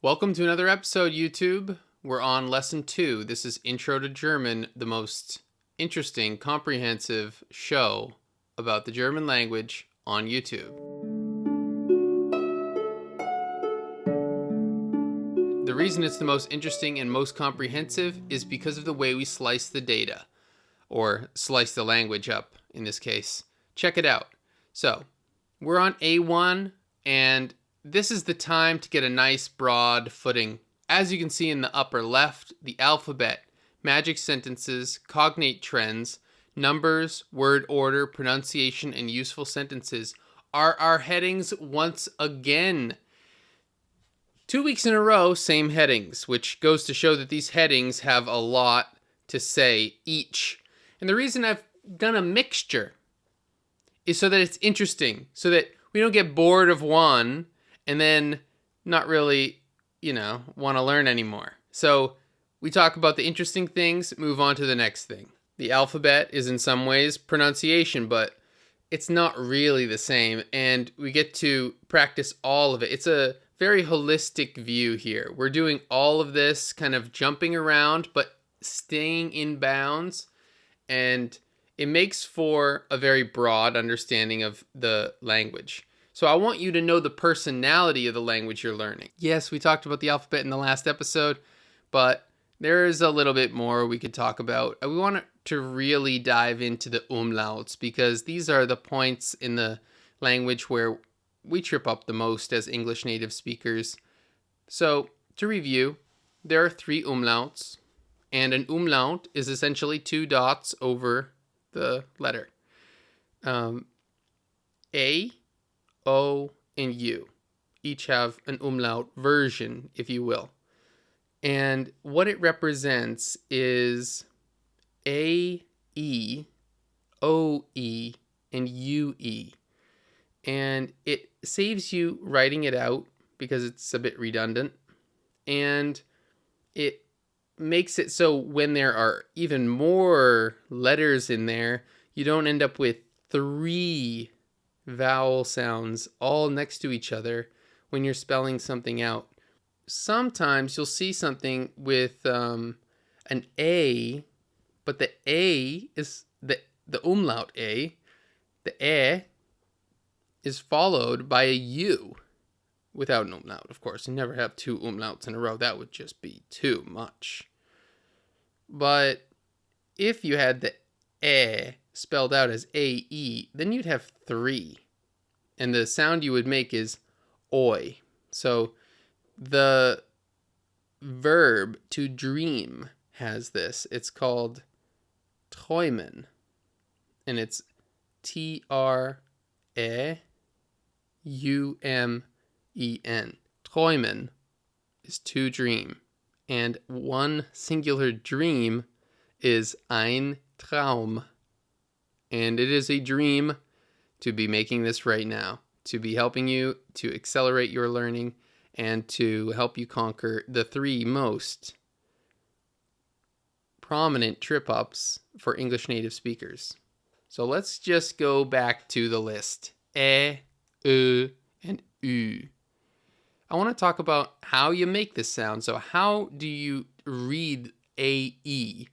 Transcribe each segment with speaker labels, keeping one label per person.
Speaker 1: Welcome to another episode, YouTube. We're on lesson 2. This is Intro to German, the most interesting, comprehensive show about the German language on YouTube. The reason it's the most interesting and most comprehensive is because of the way we slice the data, or slice the language up in this case. Check it out. So, we're on A1, and this is the time to get a nice broad footing. As you can see in the upper left, the alphabet, magic sentences, cognate trends, numbers, word order, pronunciation, and useful sentences are our headings once again. 2 weeks in a row, same headings, which goes to show that these headings have a lot to say each. And the reason I've done a mixture is so that it's interesting, so that we don't get bored of one and then not really, want to learn anymore. So we talk about the interesting things, move on to the next thing. The alphabet is in some ways pronunciation, but it's not really the same, and we get to practice all of it. It's a very holistic view here. We're doing all of this kind of jumping around, but staying in bounds, and it makes for a very broad understanding of the language. So I want you to know the personality of the language you're learning. Yes, we talked about the alphabet in the last episode, but there is a little bit more we could talk about. We want to really dive into the umlauts because these are the points in the language where we trip up the most as English native speakers. So to review, there are 3 umlauts, and an umlaut is essentially 2 dots over the letter. A, O, and U each have an umlaut version, if you will. And what it represents is A, E, O, E, and U, E. And it saves you writing it out because it's a bit redundant. And it makes it so when there are even more letters in there, you don't end up with 3 vowel sounds all next to each other when you're spelling something out. Sometimes you'll see something with an A, but the A is the umlaut A. The is followed by a U without an umlaut, of course. You never have 2 umlauts in a row. That would just be too much. But if you had the spelled out as A-E, then you'd have 3. And the sound you would make is oi. So the verb to dream has this. It's called träumen. And it's T-R-E-U-M-E-N. Träumen is to dream. And one singular dream is ein Traum. And it is a dream to be making this right now, to be helping you to accelerate your learning and to help you conquer the 3 most prominent trip-ups for English native speakers. So let's just go back to the list. E, and U. I want to talk about how you make this sound. So how do you read A-E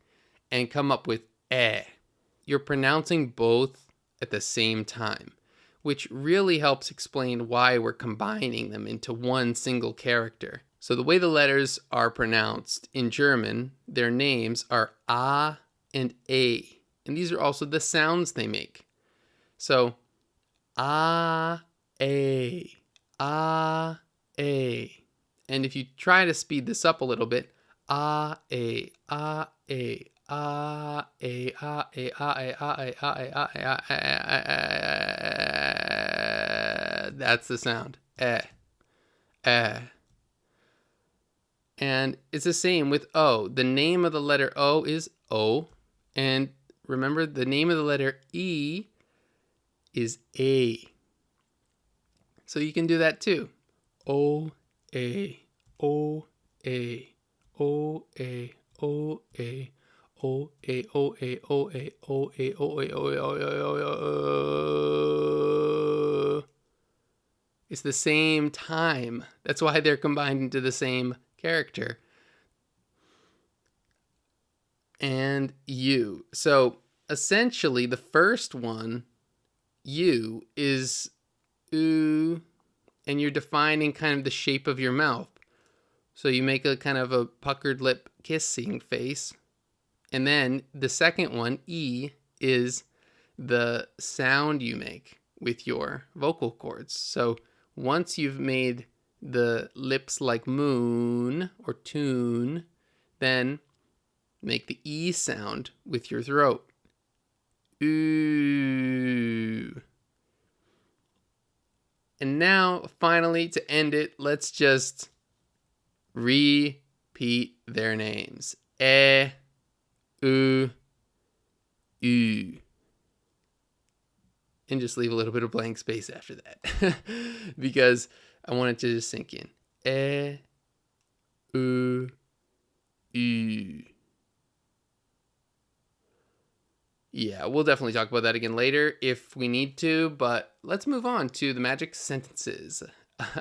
Speaker 1: and come up with E? You're pronouncing both at the same time, which really helps explain why we're combining them into one single character. So the way the letters are pronounced in German, their names are A and A. And these are also the sounds they make. So A, A, A, A. And if you try to speed this up a little bit, A, A, A, A. That's the sound. And it's the same with O. The name of the letter O is O. And remember, the name of the letter E is A. So you can do that too. O, A, O, A, O, A, O, A. O A O A O A O A O A O A O A. It's the same time. That's why they're combined into the same character. And you. So essentially, the first one, you, is ooh, and you're defining kind of the shape of your mouth. So you make a kind of a puckered lip kissing face. And then the second one, E, is the sound you make with your vocal cords. So once you've made the lips like moon or tune, then make the E sound with your throat. Ooh. And now, finally, to end it, let's just repeat their names. U, U. And just leave a little bit of blank space after that. Because I want it to just sink in. U, U. Yeah, we'll definitely talk about that again later if we need to, but let's move on to the magic sentences.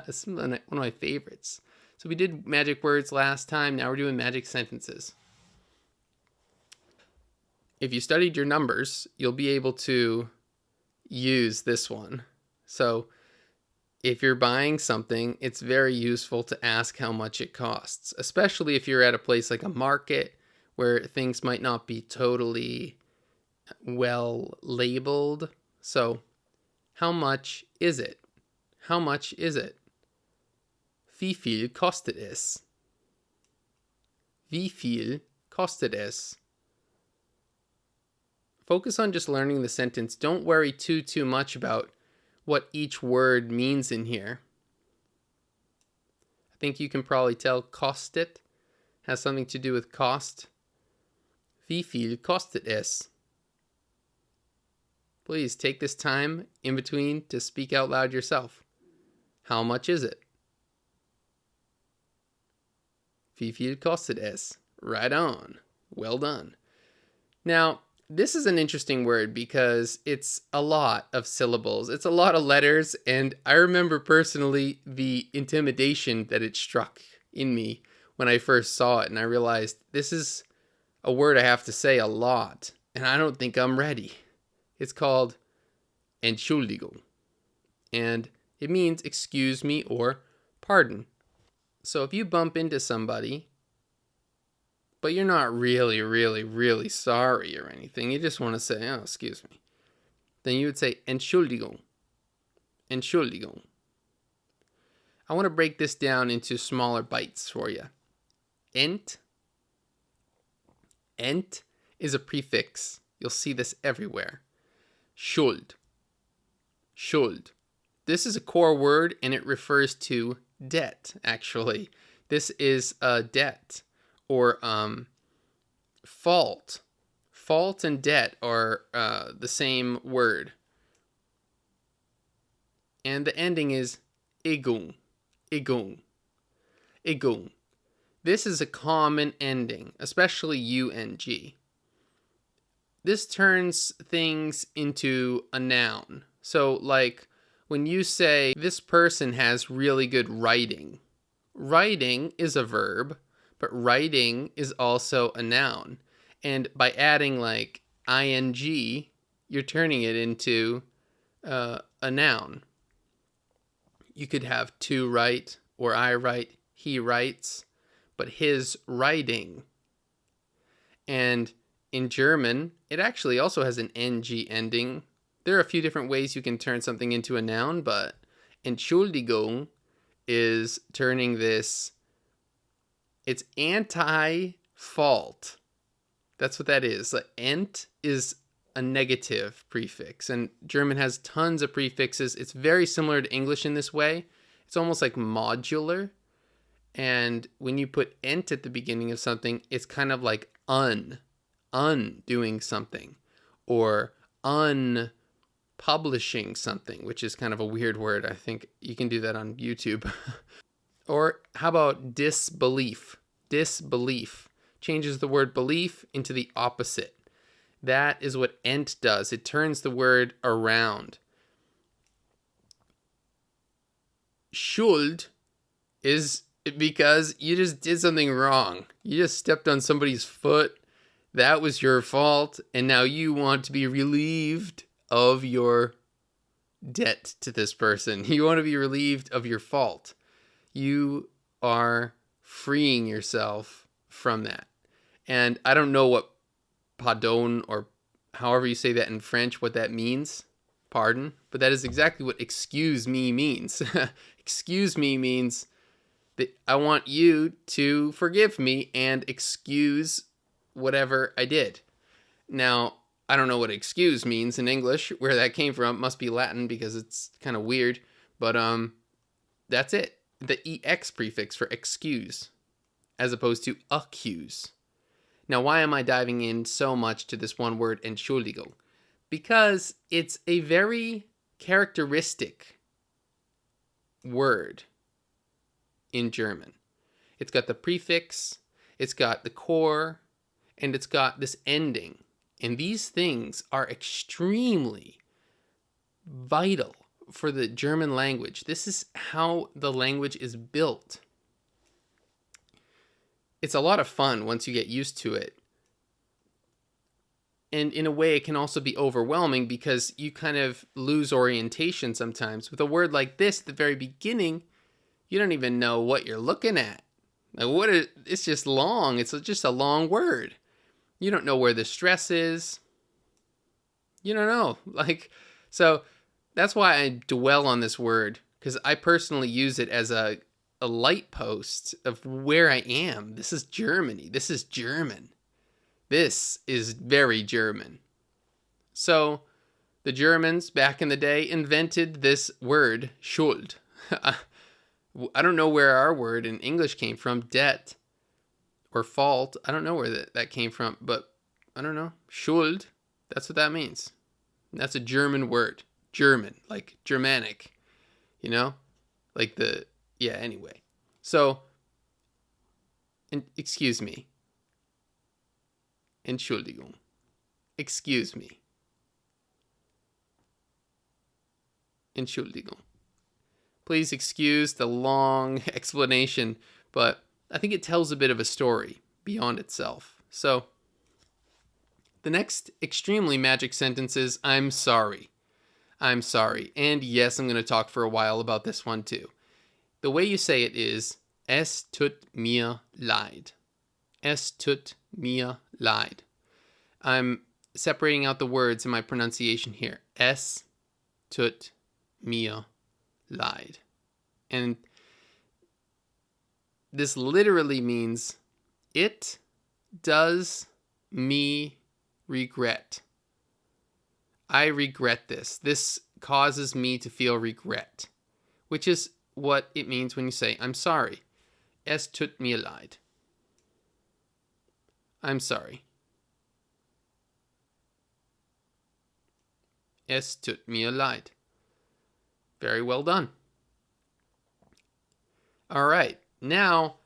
Speaker 1: It's one of my favorites. So we did magic words last time, now we're doing magic sentences. If you studied your numbers, you'll be able to use this one. So if you're buying something, it's very useful to ask how much it costs, especially if you're at a place like a market where things might not be totally well labeled. So, how much is it? How much is it? Wie viel kostet es? Wie viel kostet es? Focus on just learning the sentence. Don't worry too much about what each word means in here. I think you can probably tell kostet has something to do with cost. Wie viel kostet es? Please take this time in between to speak out loud yourself. How much is it? Wie viel kostet es? Right on. Well done. Now, this is an interesting word because it's a lot of syllables. It's a lot of letters, and I remember personally the intimidation that it struck in me when I first saw it, and I realized this is a word I have to say a lot, and I don't think I'm ready. It's called Entschuldigung, and it means excuse me or pardon. So if you bump into somebody, but you're not really sorry or anything, you just want to say, oh, excuse me, then you would say Entschuldigung. Entschuldigung. I want to break this down into smaller bites for you. Ent is a prefix. You'll see this everywhere. Schuld. Schuld. This is a core word and it refers to debt, actually. This is a debt or fault. Fault and debt are the same word. And the ending is igung. Igung. Igung. This is a common ending, especially ung. This turns things into a noun. So, like, when you say, this person has really good writing, writing is a verb, but writing is also a noun. And by adding, like, ing, you're turning it into a noun. You could have to write, or I write, he writes, but his writing. And in German, it actually also has an ng ending. There are a few different ways you can turn something into a noun, but Entschuldigung is turning this, it's anti-fault. That's what that is. Ent is a negative prefix, and German has tons of prefixes. It's very similar to English in this way. It's almost like modular. And when you put ent at the beginning of something, it's kind of like undoing something, or unpublishing something, which is kind of a weird word. I think you can do that on YouTube. Or how about disbelief? Disbelief changes the word belief into the opposite. That is what ent does. It turns the word around. Schuld is because you just did something wrong. You just stepped on somebody's foot. That was your fault. And now you want to be relieved of your debt to this person. You want to be relieved of your fault. You are freeing yourself from that. And I don't know what pardon, or however you say that in French, what that means. Pardon. But that is exactly what excuse me means. Excuse me means that I want you to forgive me and excuse whatever I did. Now, I don't know what excuse means in English, where that came from. It must be Latin because it's kind of weird. But that's it. The EX prefix for excuse, as opposed to accuse. Now, why am I diving in so much to this one word, Entschuldigung? Because it's a very characteristic word in German. It's got the prefix, it's got the core, and it's got this ending. And these things are extremely vital for the German language. This is how the language is built. It's a lot of fun once you get used to it. And in a way, it can also be overwhelming because you kind of lose orientation sometimes. With a word like this at the very beginning, you don't even know what you're looking at. Like, it's just long. It's just a long word. You don't know where the stress is. You don't know. So that's why I dwell on this word, because I personally use it as a light post of where I am. This is Germany. This is German. This is very German. So the Germans back in the day invented this word, Schuld. I don't know where our word in English came from, debt or fault. I don't know where that came from, but I don't know. Schuld, that's what that means. That's a German word. German, like Germanic, anyway. So, excuse me. Entschuldigung. Excuse me. Entschuldigung. Please excuse the long explanation, but I think it tells a bit of a story beyond itself. So, the next extremely magic sentence is, I'm sorry. I'm sorry. And yes, I'm going to talk for a while about this one too. The way you say it is, es tut mir leid. Es tut mir leid. I'm separating out the words in my pronunciation here. Es tut mir leid. And this literally means, it does me regret. I regret this. This causes me to feel regret, which is what it means when you say, I'm sorry. Es tut mir leid. I'm sorry. Es tut mir leid. Very well done. All right. Now,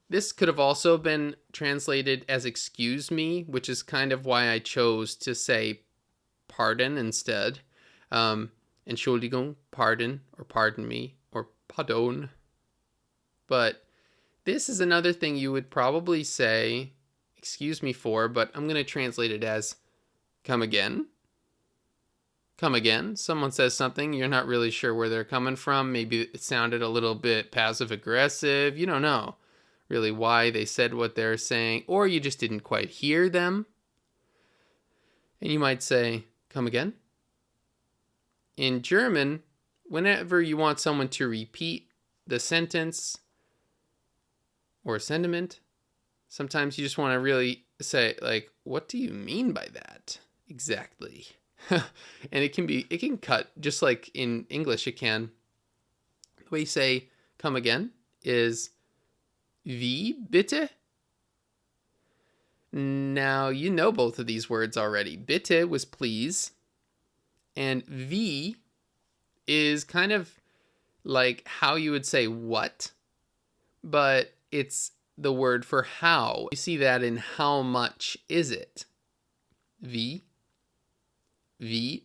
Speaker 1: this could have also been translated as excuse me, which is kind of why I chose to say pardon instead. Entschuldigung, pardon, or pardon me, or pardon. But this is another thing you would probably say excuse me for, but I'm going to translate it as come again. Come again. Someone says something, you're not really sure where they're coming from. Maybe it sounded a little bit passive aggressive. You don't know really why they said what they're saying, or you just didn't quite hear them. And you might say, come again. In German, whenever you want someone to repeat the sentence or sentiment, sometimes you just want to really say, like, what do you mean by that exactly? And it can cut, just like in English it can. The way you say come again is wie bitte? Now, you know both of these words already. Bitte was please, and wie is kind of like how you would say what, but it's the word for how. You see that in how much is it? Wie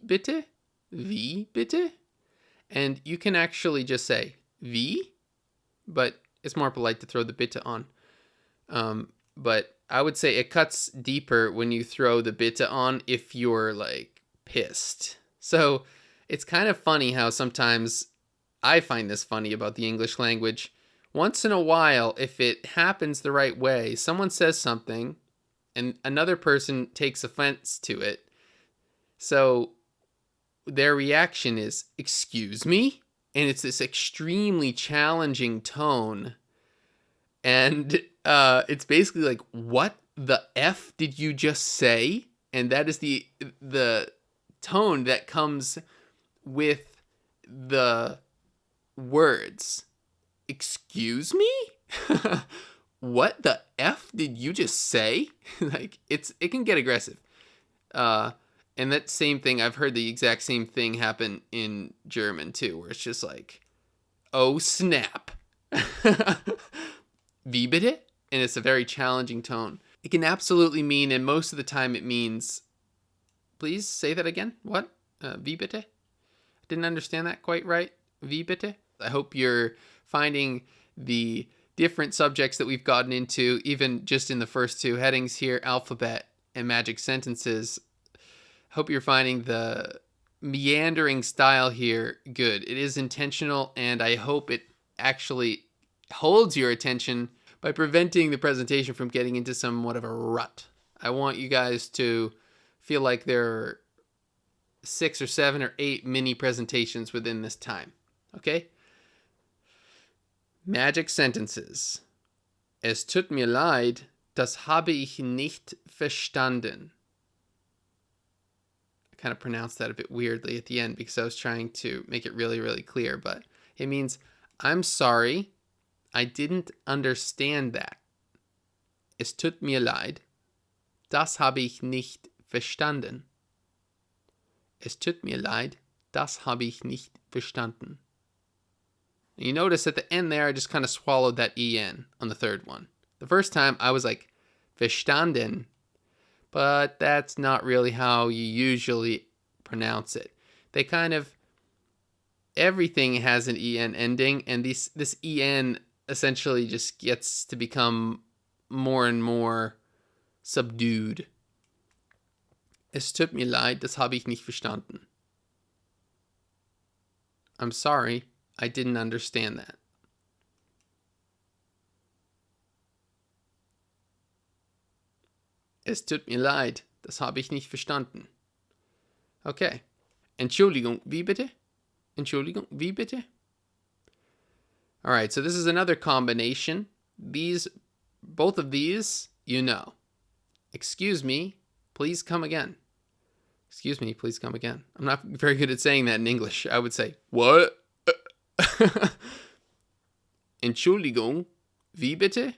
Speaker 1: bitte? Wie bitte? And you can actually just say wie, but it's more polite to throw the bitte on. But I would say it cuts deeper when you throw the bitte on if you're like pissed. So it's kind of funny how sometimes I find this funny about the English language. Once in a while, if it happens the right way, someone says something and another person takes offense to it. So their reaction is, "Excuse me?" And it's this extremely challenging tone. And it's basically like, "What the F did you just say?" And that is the tone that comes with the words. "Excuse me?" "What the F did you just say?" Like it can get aggressive. And that same thing, I've heard the exact same thing happen in German too, where it's just like, "Oh snap." Wie bitte? And it's a very challenging tone. It can absolutely mean, and most of the time it means, "Please say that again." What? Wie bitte? I didn't understand that quite right. Wie bitte? I hope you're finding the different subjects that we've gotten into, even just in the first two headings here, alphabet and magic sentences. Hope you're finding the meandering style here good. It is intentional, and I hope it actually holds your attention by preventing the presentation from getting into somewhat of a rut. I want you guys to feel like there are 6 or 7 or 8 mini presentations within this time. Okay? Magic sentences. Es tut mir leid, das habe ich nicht verstanden. I kind of pronounced that a bit weirdly at the end because I was trying to make it really, really clear, but it means, "I'm sorry, I didn't understand that. Es tut mir leid, das habe ich nicht verstanden. Es tut mir leid, das habe ich nicht verstanden." And you notice at the end there, I just kind of swallowed that en on the third one. The first time I was like, verstanden, but that's not really how you usually pronounce it. They kind of, everything has an en ending, and this en essentially just gets to become more and more subdued. Es tut mir leid, das habe ich nicht verstanden. I'm sorry, I didn't understand that. Es tut mir leid, das habe ich nicht verstanden. Okay. Entschuldigung, wie bitte? Entschuldigung, wie bitte? All right, so this is another combination. Both of these, you know. Excuse me, please come again. Excuse me, please come again. I'm not very good at saying that in English. I would say, what? Entschuldigung, wie bitte?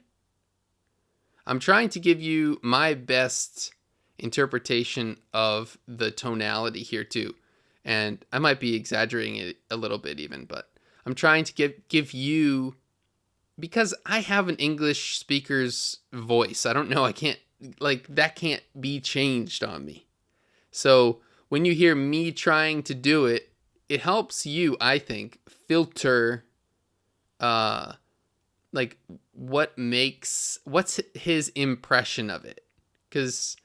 Speaker 1: I'm trying to give you my best interpretation of the tonality here too. And I might be exaggerating it a little bit even, but I'm trying to give you, because I have an English speaker's voice. I don't know, that can't be changed on me. So when you hear me trying to do it, it helps you, I think, filter what's his impression of it, because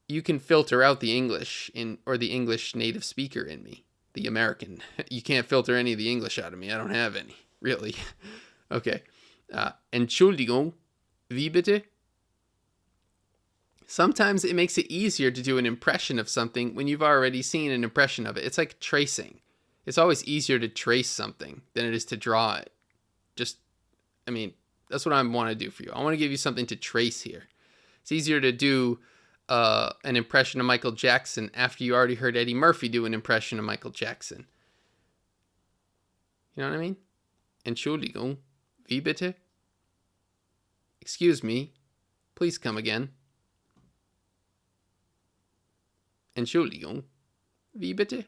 Speaker 1: you can filter out the English or the English native speaker in me, the American. You can't filter any of the English out of me. I don't have any, really. Okay. Entschuldigung, wie bitte? Sometimes it makes it easier to do an impression of something when you've already seen an impression of it. It's like tracing. It's always easier to trace something than it is to draw it. That's what I want to do for you. I want to give you something to trace here. It's easier to do an impression of Michael Jackson after you already heard Eddie Murphy do an impression of Michael Jackson. You know what I mean? Entschuldigung, wie bitte? Excuse me, please come again. Entschuldigung, wie bitte?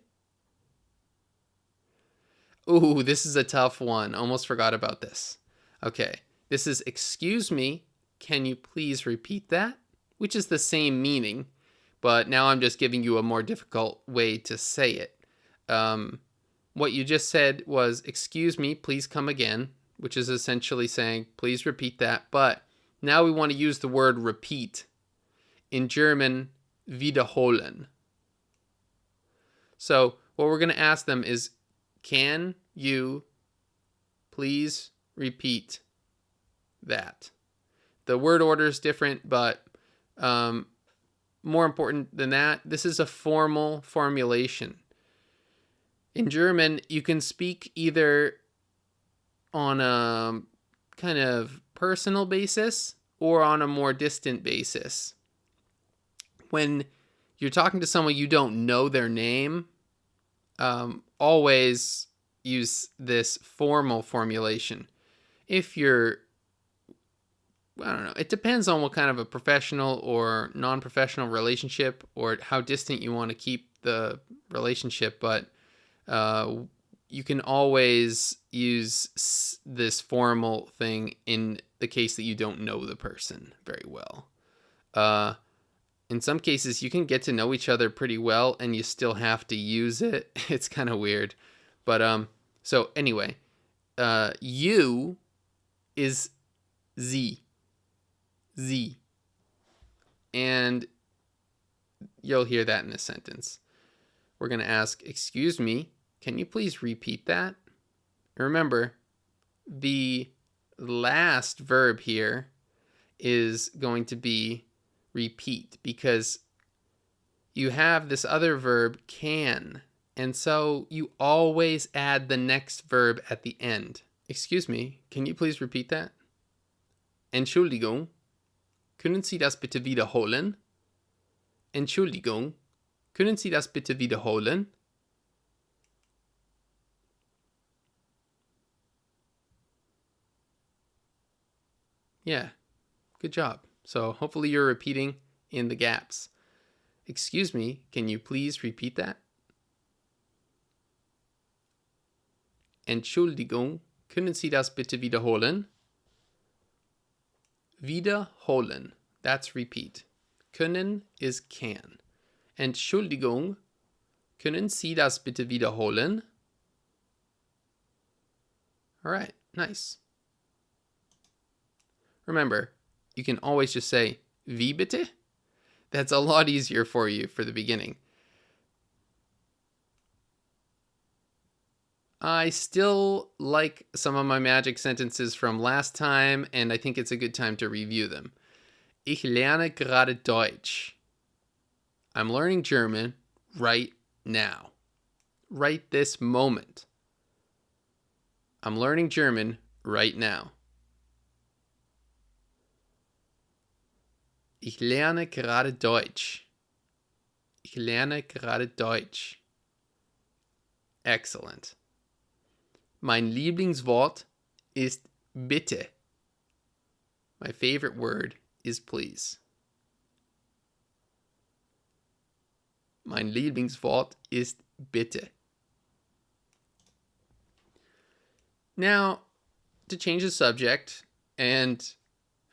Speaker 1: Ooh, this is a tough one. Almost forgot about this. Okay, this is, excuse me, can you please repeat that? Which is the same meaning, but now I'm just giving you a more difficult way to say it. what you just said was, excuse me, please come again, which is essentially saying, please repeat that. But now we want to use the word repeat. In German, wiederholen. So what we're going to ask them is, can you please repeat that? The word order is different, but more important than that, this is a formal formulation. In German, you can speak either on a kind of personal basis or on a more distant basis. When you're talking to someone you don't know their name, always use this formal formulation. If you're, I don't know, it depends on what kind of a professional or non-professional relationship or how distant you want to keep the relationship, but you can always use this formal thing in the case that you don't know the person very well. In some cases, you can get to know each other pretty well and you still have to use it. It's kind of weird. But so anyway, you is Sie. Sie. And you'll hear that in a sentence. We're going to ask, excuse me, can you please repeat that? Remember, the last verb here is going to be repeat because you have this other verb, can. And so you always add the next verb at the end. Excuse me, can you please repeat that? Entschuldigung, können Sie das bitte wiederholen? Entschuldigung, können Sie das bitte wiederholen? Yeah, good job. So hopefully you're repeating in the gaps. Excuse me, can you please repeat that? Entschuldigung, können Sie das bitte wiederholen? Wiederholen, that's repeat. Können is can. Entschuldigung, können Sie das bitte wiederholen? All right, nice. Remember, you can always just say, wie bitte? That's a lot easier for you for the beginning. I still like some of my magic sentences from last time, and I think it's a good time to review them. Ich lerne gerade Deutsch. I'm learning German right now. Right this moment. I'm learning German right now. Ich lerne gerade Deutsch. Ich lerne gerade Deutsch. Excellent. Mein Lieblingswort ist bitte. My favorite word is please. Mein Lieblingswort ist bitte. Now, to change the subject and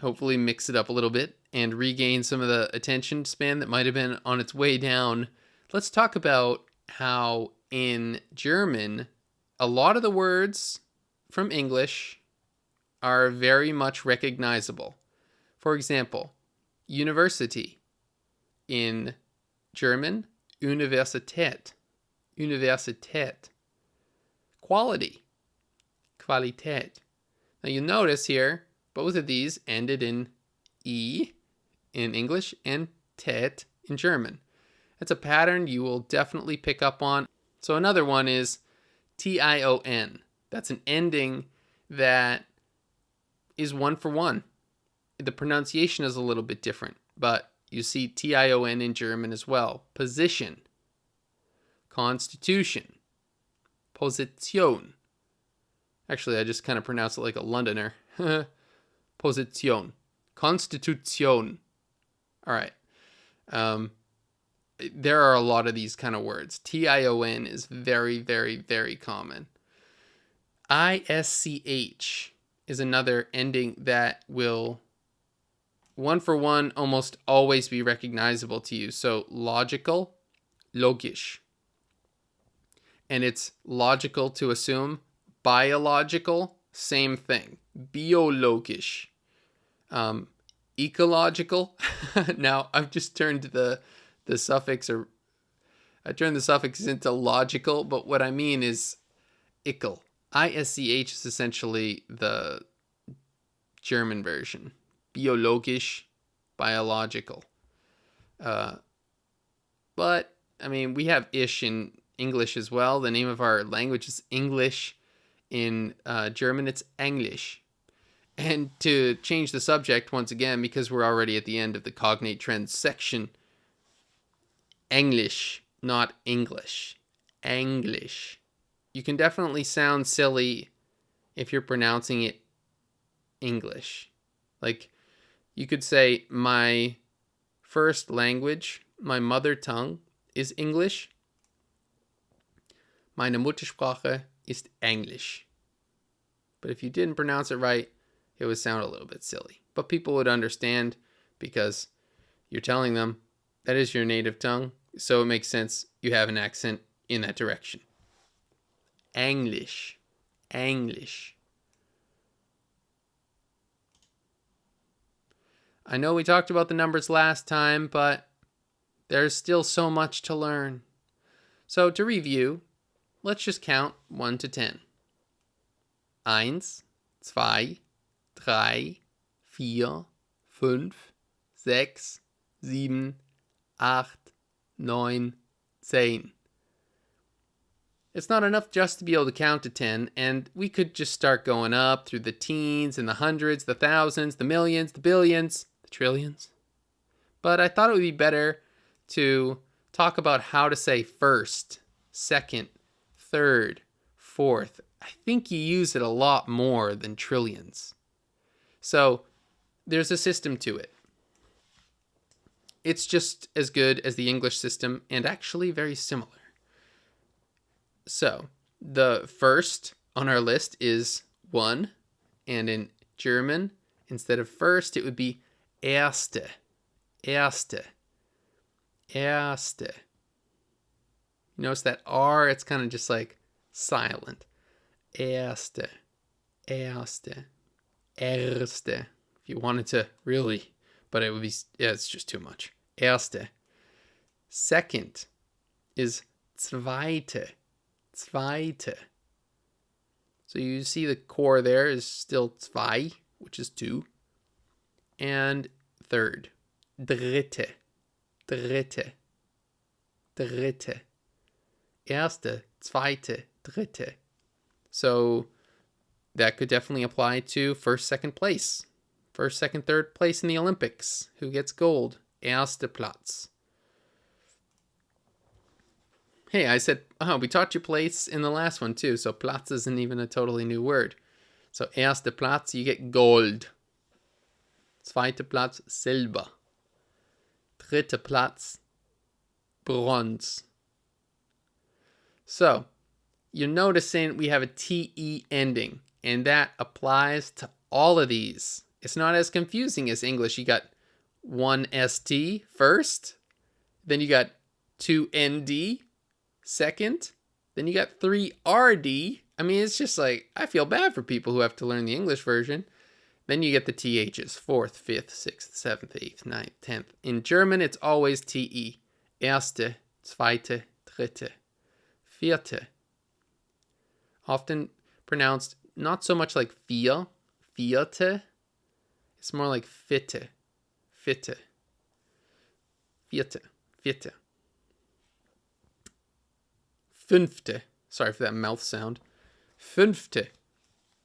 Speaker 1: hopefully mix it up a little bit and regain some of the attention span that might have been on its way down, let's talk about how in German, a lot of the words from English are very much recognizable. For example, university. In German, Universität. Universität. Quality. Qualität. Now you'll notice here, both of these ended in E in English and Tät in German. That's a pattern you will definitely pick up on. So another one is Tion. That's an ending that is one for one. The pronunciation is a little bit different, but you see Tion in German as well. Position. Constitution. Position. Actually, I just kind of pronounce it like a Londoner. Position. Constitution. All right. There are a lot of these kind of words. Tion is very, very, very common. Isch is another ending that will, one for one, almost always be recognizable to you. So logical, logisch. and it's logical to assume. Biological, same thing. Biologisch. Ecological. Now, I've just turned the suffix, or I turned the suffix into logical, but what I mean is ischel. ISCH is essentially the German version. Biologisch, biological. But, I mean, we have ish in English as well. The name of our language is English. In German, it's English. And to change the subject once again, because we're already at the end of the cognate trends section, English, not English. English. You can definitely sound silly if you're pronouncing it English. Like, you could say, my first language, my mother tongue, is English. Meine Muttersprache ist Englisch. But if you didn't pronounce it right, it would sound a little bit silly. But people would understand because you're telling them that is your native tongue. So it makes sense you have an accent in that direction. English. English. I know we talked about the numbers last time, but there's still so much to learn. So to review, let's just count 1 to 10. 1, 2, 3, 4, 5, 6, 7, 8, 9, 10. It's not enough just to be able to count to 10, and we could just start going up through the teens and the hundreds, the thousands, the millions, the billions, the trillions. But I thought it would be better to talk about how to say first, second, third, fourth. I think you use it a lot more than trillions. So there's a system to it. It's just as good as the English system and actually very similar. So the first on our list is 1, and in German, instead of first, it would be erste, erste, erste. Notice that R, it's kind of just like silent. Erste, erste, erste. If you wanted to really, but it would be, yeah, it's just too much. Erste. Second is zweite, zweite. So you see the core there is still zwei, which is 2. And third, dritte, dritte, dritte. Erste, zweite, dritte. So that could definitely apply to first, second place. First, second, third place in the Olympics. Who gets gold? Erste Platz. Hey, I said, we taught you place in the last one too, so Platz isn't even a totally new word. So erste Platz, you get gold. Zweite Platz, Silber. Dritte Platz, Bronze. So, you're noticing we have a TE ending, and that applies to all of these. It's not as confusing as English. You got 1 ST first, then you got 2 ND second, then you got 3 RD. I mean, it's just like, I feel bad for people who have to learn the English version. Then you get the THs, 4th, 5th, 6th, 7th, 8th, 9th, 10th. In German, it's always TE. Erste, zweite, dritte, vierte. Often pronounced not so much like vier, vierte. It's more like fitte, fitte, vierte, vierte. Fünfte. Sorry for that mouth sound. Fünfte.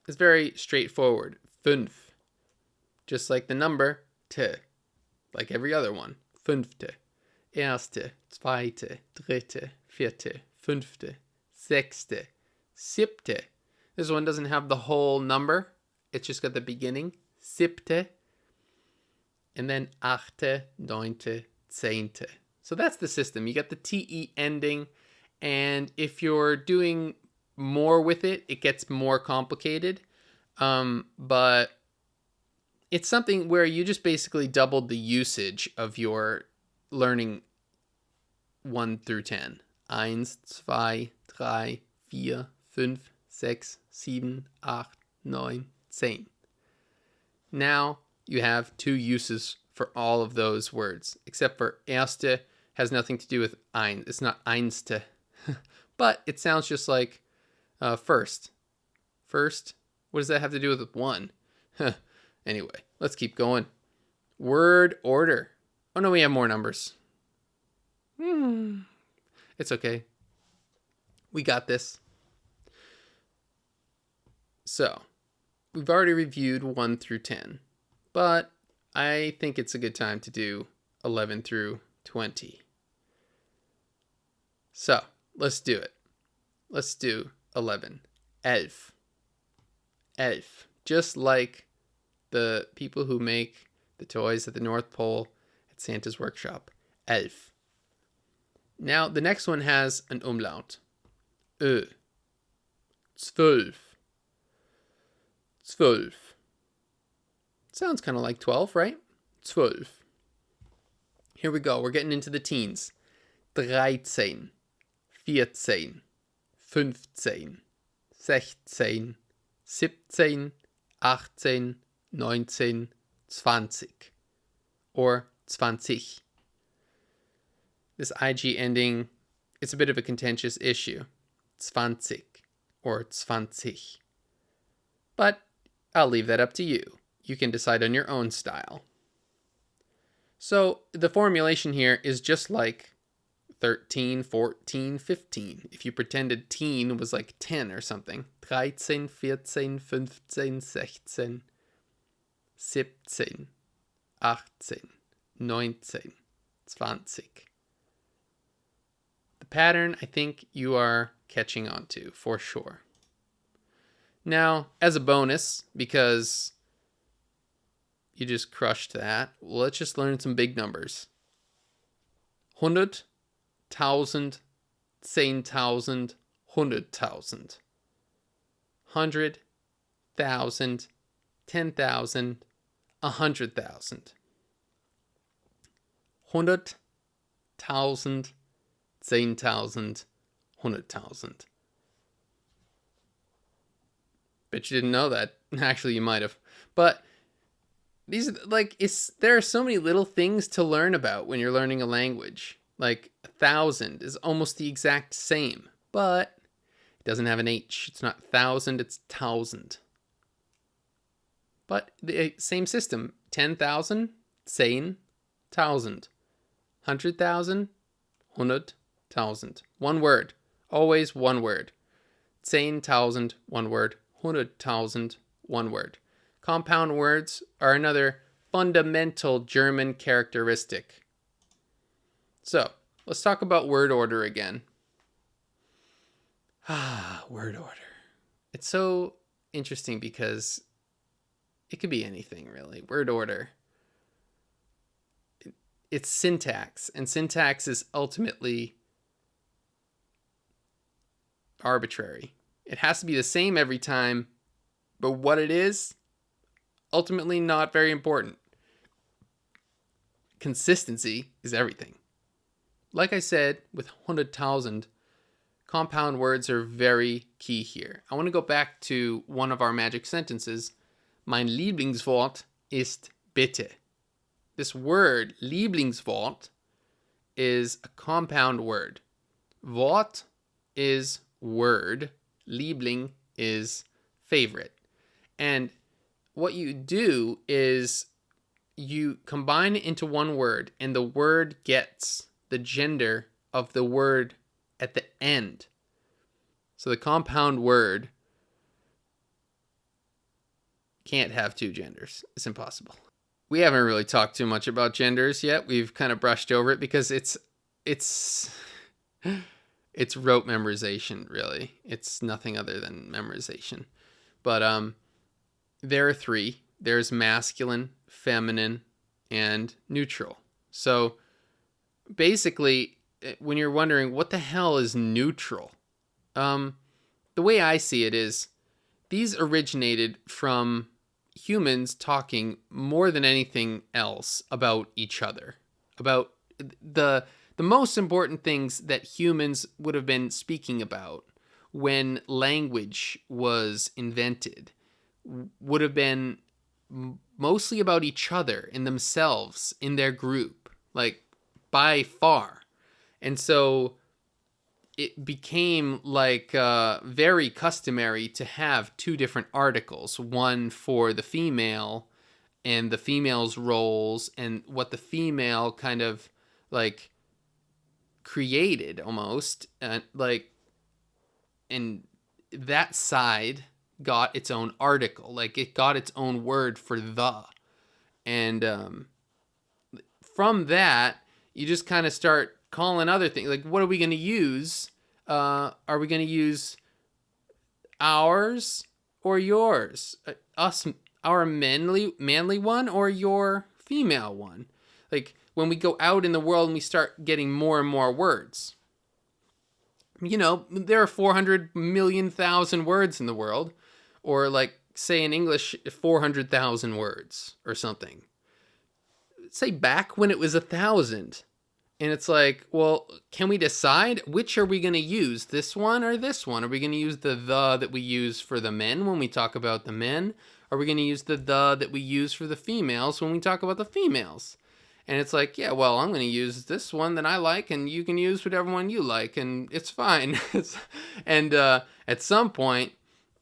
Speaker 1: It's very straightforward. Fünf. Just like the number, te. Like every other one. Fünfte. Erste, zweite, dritte, vierte, fünfte, sechste, siebte. This one doesn't have the whole number. It's just got the beginning. Siebte. And then achte, neunte, zehnte. So that's the system. You got the TE ending. And if you're doing more with it, it gets more complicated. But it's something where you just basically doubled the usage of your learning 1 through 10. 1, 2, 3, 4, 5, 6, 7, 8, 9, 10. Now you have two uses for all of those words, except for erste has nothing to do with ein. It's not einste, but it sounds just like first. First, what does that have to do with one? Anyway, let's keep going. Word order. Oh no, we have more numbers. It's okay. We got this. So, we've already reviewed 1 through 10, but I think it's a good time to do 11 through 20. So, let's do it. Let's do 11. Elf. Elf. Just like the people who make the toys at the North Pole at Santa's workshop. Elf. Now, the next one has an umlaut. Ö. 12. 12. Sounds kind of like 12, right? 12. Here we go. We're getting into the teens. 13, 14, 15, 16, 17, 18, 19, 20. Or 20. This IG ending, it's a bit of a contentious issue. 20 or 20. But I'll leave that up to you. You can decide on your own style. So the formulation here is just like 13, 14, 15. If you pretended teen was like 10 or something. 13, 14, 15, 16, 17, 18, 19, 20. The pattern, I think you are catching on to for sure. Now, as a bonus, because you just crushed that, let's just learn some big numbers. 100, 1000, 10,000, 100,000. 100, 1000, 10,000, 100,000. 100, 1000, 10,000, 100,000. Bet you didn't know that. Actually, you might have. But these there are so many little things to learn about when you're learning a language. Like 1,000 is almost the exact same, but it doesn't have an H. It's not 1,000, it's 1,000. But the same system. 10,000, 10,000. 100,000, 100,000. One word. Always one word. 10,000, one word. 100,000, one word. Compound words are another fundamental German characteristic. So, let's talk about word order again. Word order. It's so interesting because it could be anything, really. Word order. It's syntax, and syntax is ultimately arbitrary. It has to be the same every time, but what it is, ultimately not very important. Consistency is everything. Like I said, with 100,000, compound words are very key here. I want to go back to one of our magic sentences. Mein Lieblingswort ist bitte. This word, Lieblingswort, is a compound word. Wort is word. Liebling is favorite. And what you do is you combine it into one word, and the word gets the gender of the word at the end. So the compound word can't have two genders. It's impossible. We haven't really talked too much about genders yet. We've kind of brushed over it because it's rote memorization, really. It's nothing other than memorization. But there are three. There's masculine, feminine, and neutral. So basically, when you're wondering what the hell is neutral, the way I see it is these originated from humans talking more than anything else about each other, about the the most important things that humans would have been speaking about when language was invented would have been mostly about each other and themselves in their group, like by far. And so it became like very customary to have two different articles, one for the female and the female's roles and what the female kind of like created almost, like, and that side got its own article, like it got its own word for the. And from that you just kind of start calling other things, like what are we going to use? Are we going to use ours or yours? Us, our manly one, or your female one? Like when we go out in the world and we start getting more and more words, you know, there are 400 million thousand words in the world, or like say in English 400,000 words or something. Say back when it was 1,000. And it's like, well, can we decide which are we going to use, this one or this one? Are we going to use the that we use for the men when we talk about the men? Are we going to use the that we use for the females when we talk about the females? And it's like, yeah, well, I'm going to use this one that I like, and you can use whatever one you like, and it's fine. And at some point,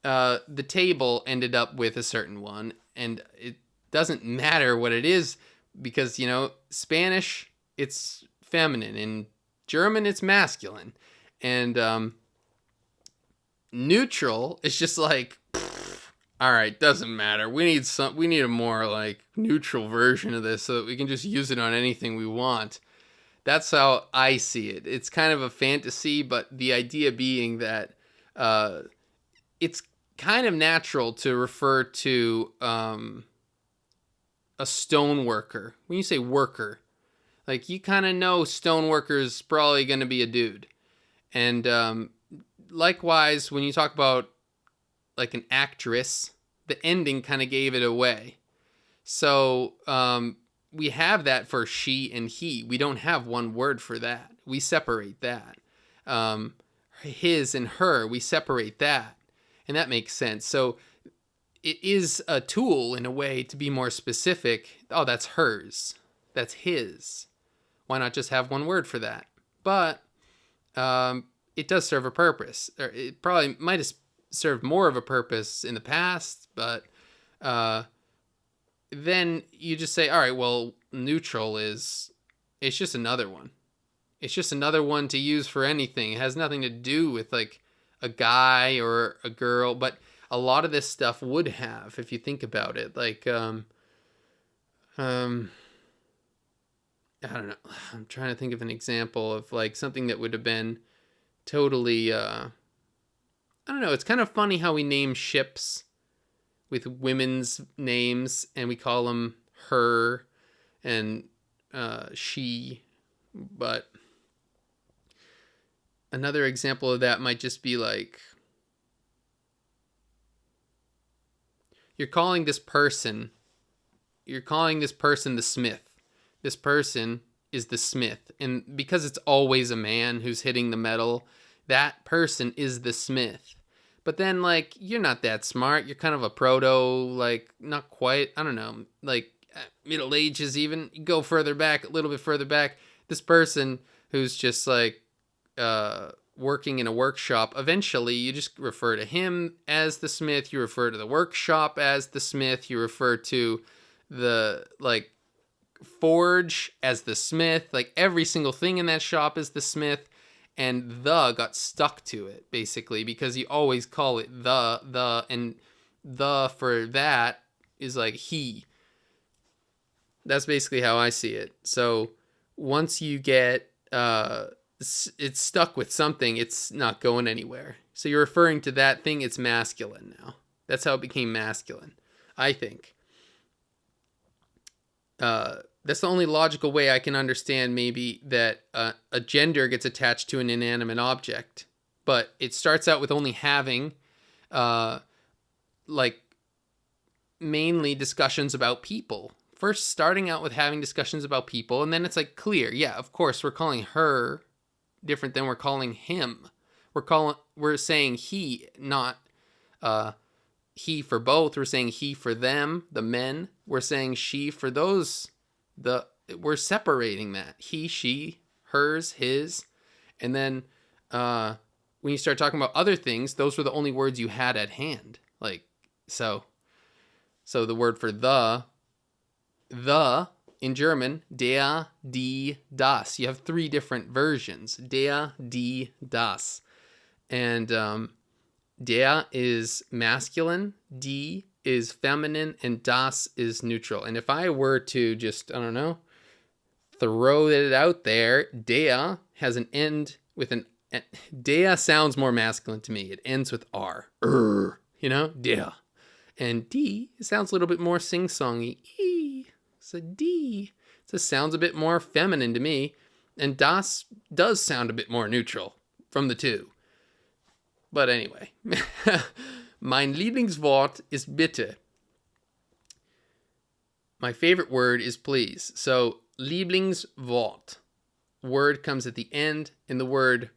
Speaker 1: the table ended up with a certain one, and it doesn't matter what it is, because, you know, Spanish, it's feminine, in German it's masculine, and neutral is just like, all right, doesn't matter. We need a more like neutral version of this so that we can just use it on anything we want. That's how I see it. It's kind of a fantasy, but the idea being that it's kind of natural to refer to a stone worker. When you say worker, like, you kind of know stone worker's probably going to be a dude. And likewise, when you talk about like an actress, the ending kind of gave it away. So we have that for she and he. We don't have one word for that. We separate that. His and her, we separate that. And that makes sense. So it is a tool in a way to be more specific. Oh, that's hers. That's his. Why not just have one word for that? But it does serve a purpose. Or it probably might have served more of a purpose in the past, but then you just say, all right, well, neutral it's just another one. It's just another one to use for anything. It has nothing to do with like a guy or a girl, but a lot of this stuff would have, if you think about it. Like, I don't know. I'm trying to think of an example of like something that would have been totally, I don't know. It's kind of funny how we name ships with women's names, and we call them her and she. But another example of that might just be like, you're calling this person the smith. This person is the smith. And because it's always a man who's hitting the metal, that person is the smith. But then, like, you're not that smart. You're kind of a proto, like, not quite, I don't know, like, Middle Ages even. You go further back, a little bit further back. This person who's just, like, working in a workshop, eventually you just refer to him as the smith. You refer to the workshop as the smith. You refer to the, like, forge as the smith. Like, every single thing in that shop is the smith. And the got stuck to it, basically, because you always call it the, and the for that is like he. That's basically how I see it. So once you get it's stuck with something, it's not going anywhere. So you're referring to that thing, it's masculine now. That's how it became masculine, I think. That's the only logical way I can understand maybe that a gender gets attached to an inanimate object. But it starts out with only having, like, mainly discussions about people first starting out with having discussions about people, and then it's like clear. Yeah, of course, we're calling her different than we're calling him. We're saying he, not he for both. We're saying he for them, the men. We're saying she for those. We're separating that. He, she, hers, his. And then when you start talking about other things, those were the only words you had at hand. Like, so the word for the in German, der, die, das. You have 3 different versions. Der, die, das. And der is masculine, die is feminine, and das is neutral. And if I were to just, I don't know, throw it out there, der has an end with an... Der sounds more masculine to me. It ends with R. You know? Der. And die sounds a little bit more sing-songy. So die. So sounds a bit more feminine to me. And das does sound a bit more neutral from the two. But anyway. Mein Lieblingswort ist bitte. My favorite word is please. So Lieblingswort. Word comes at the end, and the word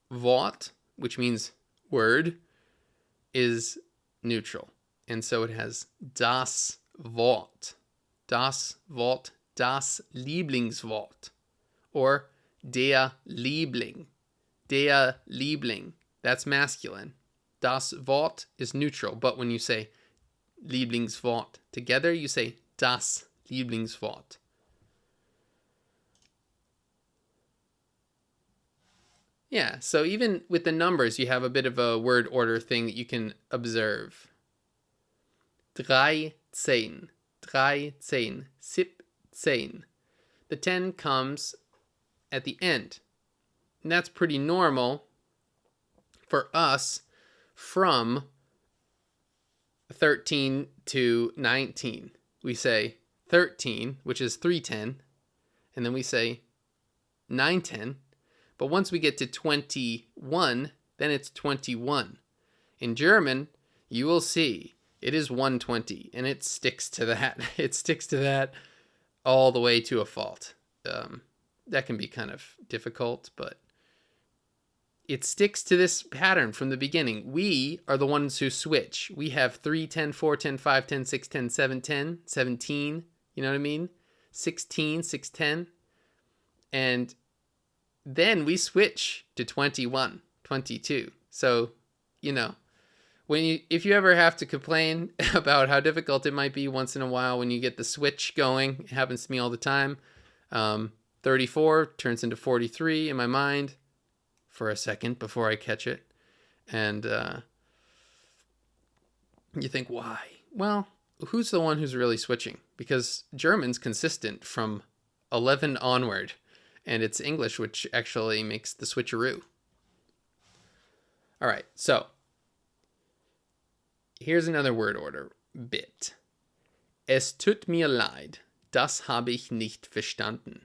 Speaker 1: Wort, which means word, is neutral. And so it has das Wort. Das Wort, das Lieblingswort. Or der Liebling. Der Liebling. That's masculine. Das Wort is neutral. But when you say Lieblingswort together, you say das Lieblingswort. Yeah, so even with the numbers, you have a bit of a word order thing that you can observe. 13, 13, 17. The 10 comes at the end. And that's pretty normal for us from 13 to 19. We say 13, which is 310, and then we say 910. But once we get to 21, then it's 21. In German, you will see it is 120, and it sticks to that. It sticks to that all the way to a fault. That can be kind of difficult, but it sticks to this pattern from the beginning. We are the ones who switch. We have 3, 10, 4, 10, 5, 10, 6, 10, 7, 10, 17. You know what I mean? 16, 6, 10. And then we switch to 21, 22. So, you know, if you ever have to complain about how difficult it might be once in a while when you get the switch going, it happens to me all the time. 34 turns into 43 in my mind for a second before I catch it. And you think, why? Well, who's the one who's really switching? Because German's consistent from 11 onward. And it's English, which actually makes the switcheroo. All right, so here's another word order. Bit. Es tut mir leid, das habe ich nicht verstanden.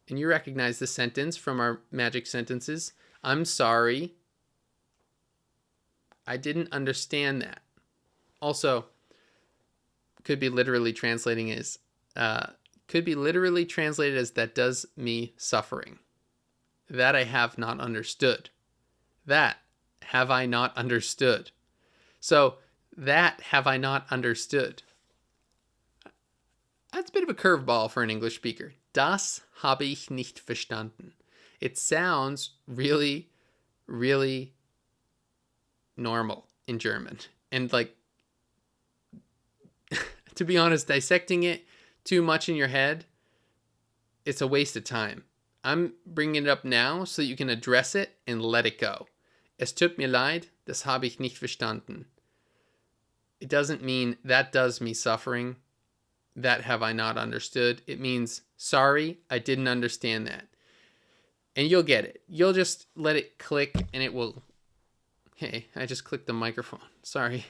Speaker 1: And you recognize this sentence from our magic sentences. I'm sorry, I didn't understand that. Also, could be literally translated as that does me suffering. That I have not understood. That have I not understood. So, that have I not understood. That's a bit of a curveball for an English speaker. Das habe ich nicht verstanden. It sounds really, really normal in German. And like, to be honest, dissecting it too much in your head, it's a waste of time. I'm bringing it up now so that you can address it and let it go. Es tut mir leid, das habe ich nicht verstanden. It doesn't mean that does me suffering. That have I not understood. It means, sorry, I didn't understand that. And you'll get it. You'll just let it click and it will... Hey, I just clicked the microphone. Sorry.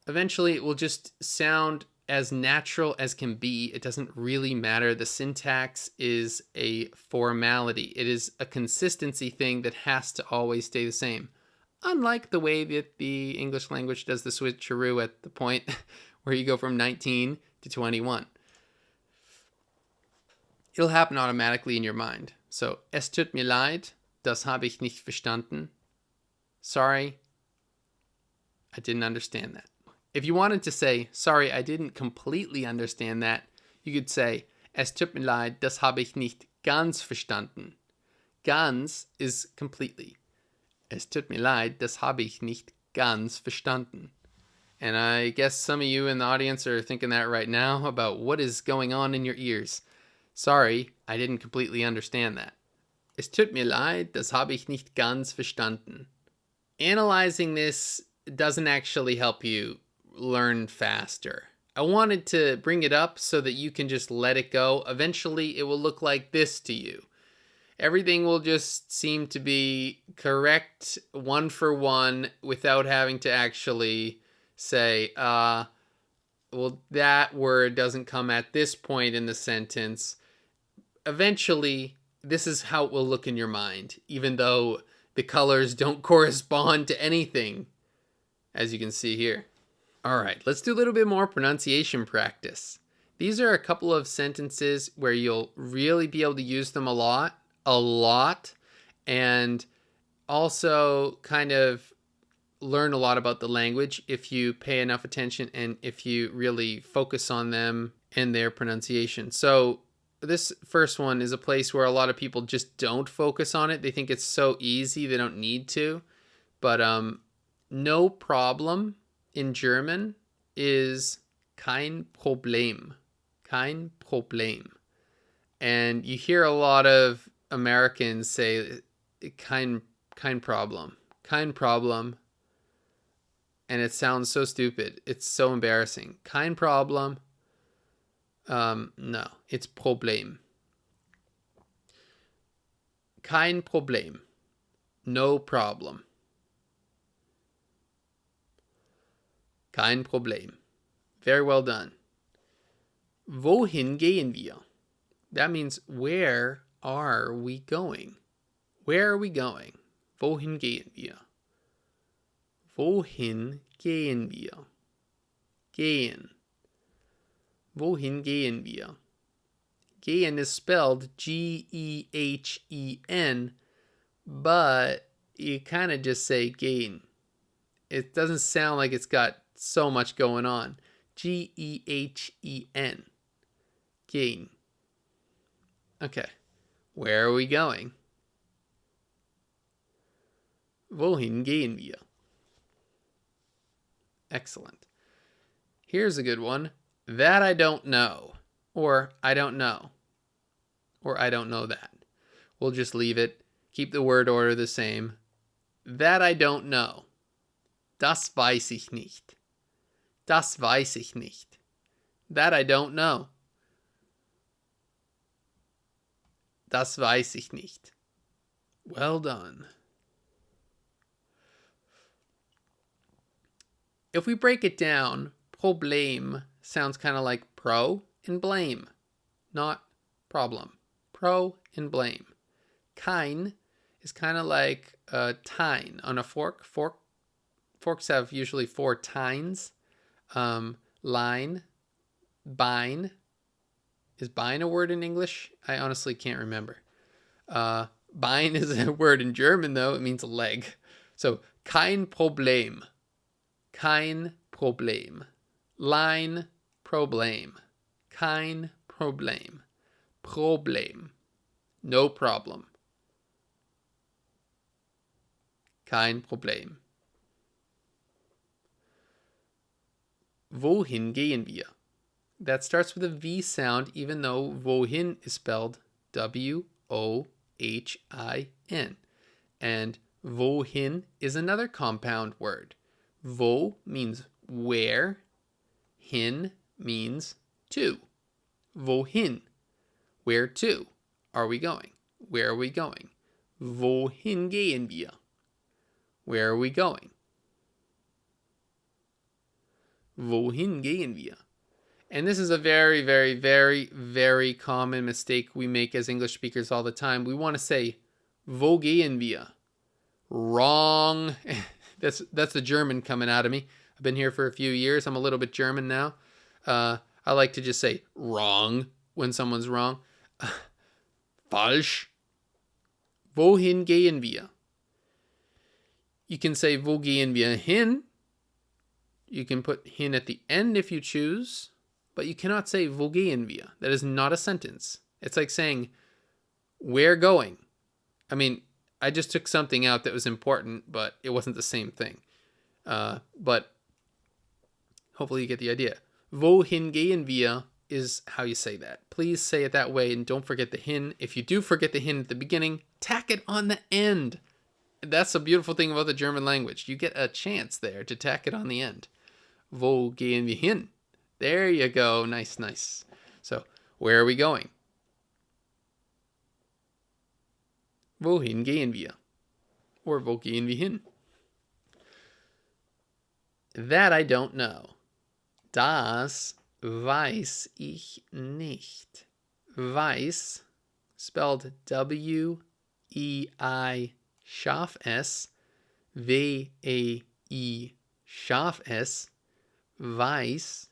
Speaker 1: Eventually, it will just sound as natural as can be. It doesn't really matter. The syntax is a formality. It is a consistency thing that has to always stay the same. unlike the way that the English language does the switcheroo at the point where you go from 19 to 21. It'll happen automatically in your mind. So, es tut mir leid, das habe ich nicht verstanden. Sorry, I didn't understand that. If you wanted to say, sorry, I didn't completely understand that, you could say, es tut mir leid, das habe ich nicht ganz verstanden. Ganz is completely. Es tut mir leid, das habe ich nicht ganz verstanden. And I guess some of you in the audience are thinking that right now about what is going on in your ears. Sorry, I didn't completely understand that. Es tut mir leid, das habe ich nicht ganz verstanden. Analyzing this doesn't actually help you learn faster. I wanted to bring it up so that you can just let it go. Eventually, it will look like this to you. Everything will just seem to be correct one for one without having to actually say, well, that word doesn't come at this point in the sentence. Eventually, this is how it will look in your mind, even though the colors don't correspond to anything, as you can see here. All right, let's do a little bit more pronunciation practice. These are a couple of sentences where you'll really be able to use them a lot, and also kind of learn a lot about the language if you pay enough attention and if you really focus on them and their pronunciation. So this first one is a place where a lot of people just don't focus on it. They think it's so easy, they don't need to. But no problem in German is kein Problem. Kein Problem. And you hear a lot of Americans say kein Problem. Kein Problem. And it sounds so stupid. It's so embarrassing. Kein Problem. No, it's Problem. Kein Problem. No problem. Kein Problem. Very well done. Wohin gehen wir? That means where are we going? Where are we going? Wohin gehen wir? Wohin gehen wir? Gehen. Wohin gehen wir? Gehen is spelled G-E-H-E-N, but you kind of just say gehen. It doesn't sound like it's got so much going on. G-E-H-E-N. Gehen. Okay. Where are we going? Wohin gehen wir? Excellent. Here's a good one. That I don't know. Or I don't know. Or I don't know that. We'll just leave it. Keep the word order the same. That I don't know. Das weiß ich nicht. Das weiß ich nicht. That I don't know. Das weiß ich nicht. Well done. If we break it down, Problem sounds kind of like pro and blame, not problem. Pro and blame. Kein is kind of like a tine on a fork. Forks have usually 4 tines. Line. Bine. Is bine a word in English? I honestly can't remember. Bein is a word in German, though. It means a leg. So, kein Problem. Kein Problem. Line, Problem. Kein Problem. Problem. No problem. Kein Problem. Wohin gehen wir? That starts with a V sound, even though wohin is spelled W-O-H-I-N. And wohin is another compound word. Wo means where. Hin means to. Wohin. Where to are we going? Where are we going? Wohin gehen wir? Where are we going? Wohin gehen wir? And this is a very, very, very, very common mistake we make as English speakers all the time. We want to say, wo gehen wir? Wrong. That's the German coming out of me. I've been here for a few years. I'm a little bit German now. I like to just say wrong when someone's wrong. Falsch. Wohin gehen wir? You can say wo gehen wir hin? You can put hin at the end if you choose, but you cannot say wo gehen wir. That is not a sentence. It's like saying where going. I mean, I just took something out that was important, but it wasn't the same thing. But hopefully you get the idea. Wohin gehen wir is how you say that. Please say it that way and don't forget the hin. If you do forget the hin at the beginning, tack it on the end. That's a beautiful thing about the German language. You get a chance there to tack it on the end. Wo gehen wir hin? There you go. Nice, nice. So, where are we going? Wohin gehen wir? Or wo gehen wir hin? That I don't know. Das weiß ich nicht. Weiß, spelled W-E-I scharf S, W-E-I scharf S, weiß,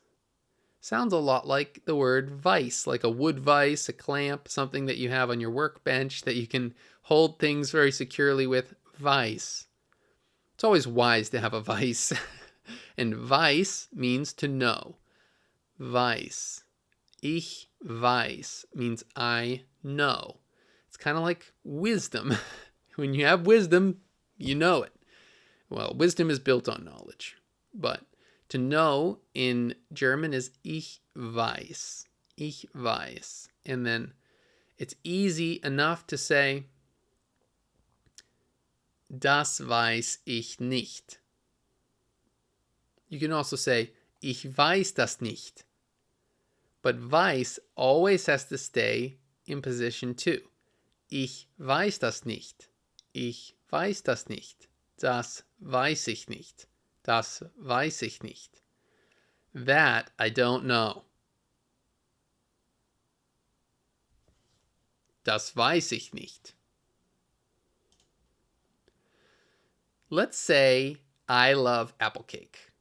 Speaker 1: sounds a lot like the word vice, like a wood vice, a clamp, something that you have on your workbench that you can hold things very securely with. Vice. It's always wise to have a vice. And weiß means to know. Weiß. Ich weiß means I know. It's kind of like wisdom. When you have wisdom, you know it. Well, wisdom is built on knowledge. But to know in German is ich weiß. Ich weiß. And then it's easy enough to say, das weiß ich nicht. You can also say, ich weiß das nicht. But weiß always has to stay in position 2. Ich weiß das nicht. Ich weiß das nicht. Das weiß ich nicht. Das weiß ich nicht. That I don't know. Das weiß ich nicht. Let's say I love apple cake.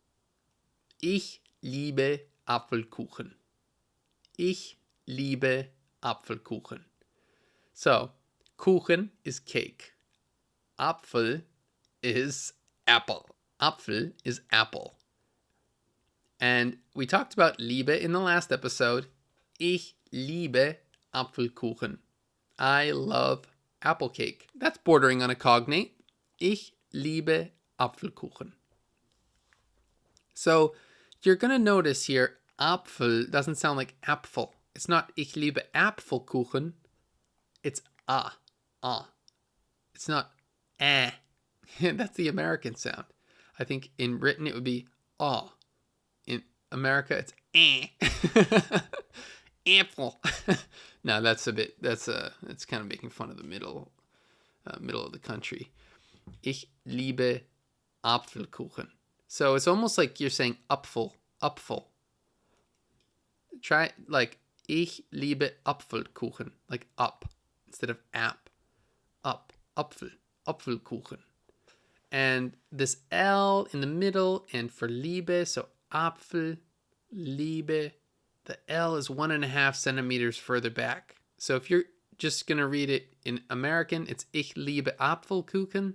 Speaker 1: Ich liebe Apfelkuchen. Ich liebe Apfelkuchen. So, Kuchen is cake. Apfel is apple. Apfel is apple. And we talked about Liebe in the last episode. Ich liebe Apfelkuchen. I love apple cake. That's bordering on a cognate. Ich liebe Apfelkuchen. So you're going to notice here, Apfel doesn't sound like Apfel. It's not ich liebe Apfelkuchen. It's ah. It's not eh. That's the American sound. I think in Britain it would be ah. In America it's eh. Apfel. No, it's kind of making fun of the middle of the country. Ich liebe Apfelkuchen. So it's almost like you're saying Apfel. Try like ich liebe Apfelkuchen, like up instead of app. Up, Apfelkuchen. And this L in the middle, and for Liebe, so Apfel, Liebe, the L is 1.5 centimeters further back. So if you're just going to read it in American, it's Ich liebe Apfelkuchen.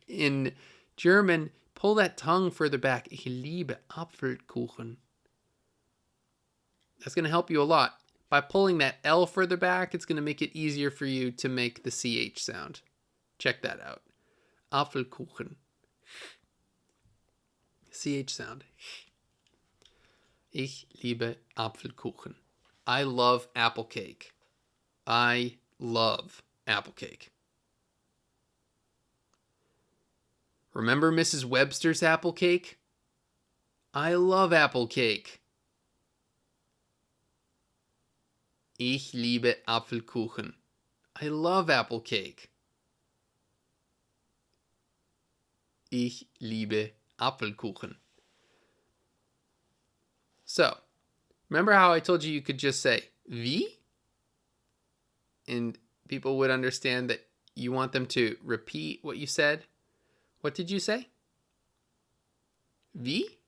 Speaker 1: In German, pull that tongue further back. Ich liebe Apfelkuchen. That's going to help you a lot. By pulling that L further back, it's going to make it easier for you to make the CH sound. Check that out. Apfelkuchen. CH sound. Ich liebe Apfelkuchen. I love apple cake. I love apple cake. Remember Mrs. Webster's apple cake? I love apple cake. Ich liebe Apfelkuchen. I love apple cake. Ich liebe Apfelkuchen. So, remember how I told you could just say wie? And people would understand that you want them to repeat what you said? What did you say? Wie?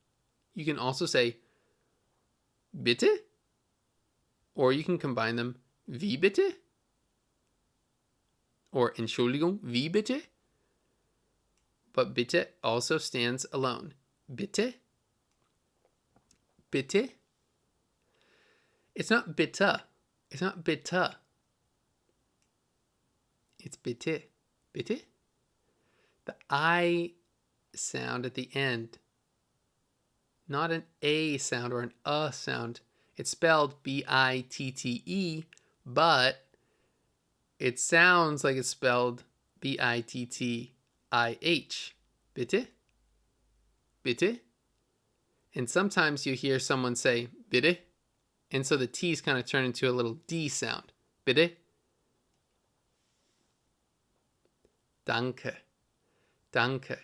Speaker 1: You can also say bitte, or you can combine them. Wie bitte? Or Entschuldigung, wie bitte? But bitte also stands alone. Bitte? Bitte? It's not bitte. It's not bitte. It's bitte. Bitte? The I sound at the end. Not an A sound or an sound. It's spelled B-I-T-T-E, but it sounds like it's spelled B-I-T-T-I-H. Bitte? Bitte? And sometimes you hear someone say bitte, and so the T's kind of turn into a little D sound. Bitte? Danke. Danke.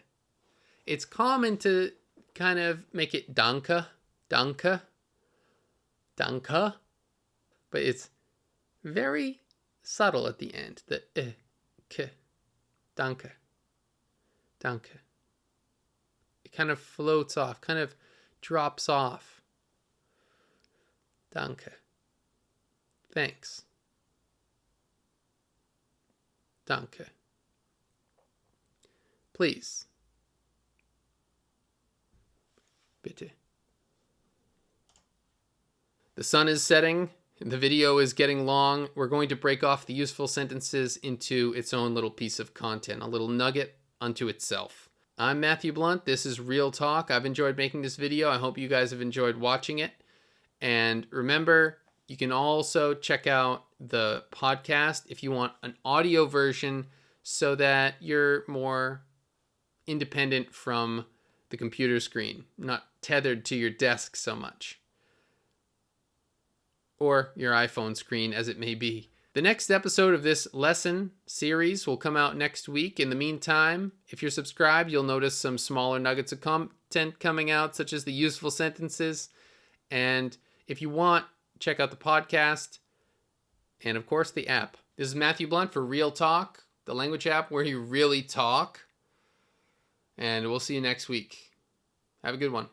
Speaker 1: It's common to kind of make it danke, danke, danke, but it's very subtle at the end. The k, danke, danke. It kind of floats off, kind of drops off. Danke. Thanks. Danke. Please. Bitte. The sun is setting. The video is getting long. We're going to break off the useful sentences into its own little piece of content, a little nugget unto itself. I'm Matthew Blunt. This is Real Talk. I've enjoyed making this video. I hope you guys have enjoyed watching it. And remember, you can also check out the podcast if you want an audio version so that you're more independent from the computer screen, not tethered to your desk so much, or your iPhone screen, as it may be. The next episode of this lesson series will come out next week. In the meantime, if you're subscribed, you'll notice some smaller nuggets of content coming out, such as the useful sentences. And if you want, check out the podcast and, of course, the app. This is Matthew Blunt for Real Talk, the language app where you really talk. And we'll see you next week. Have a good one.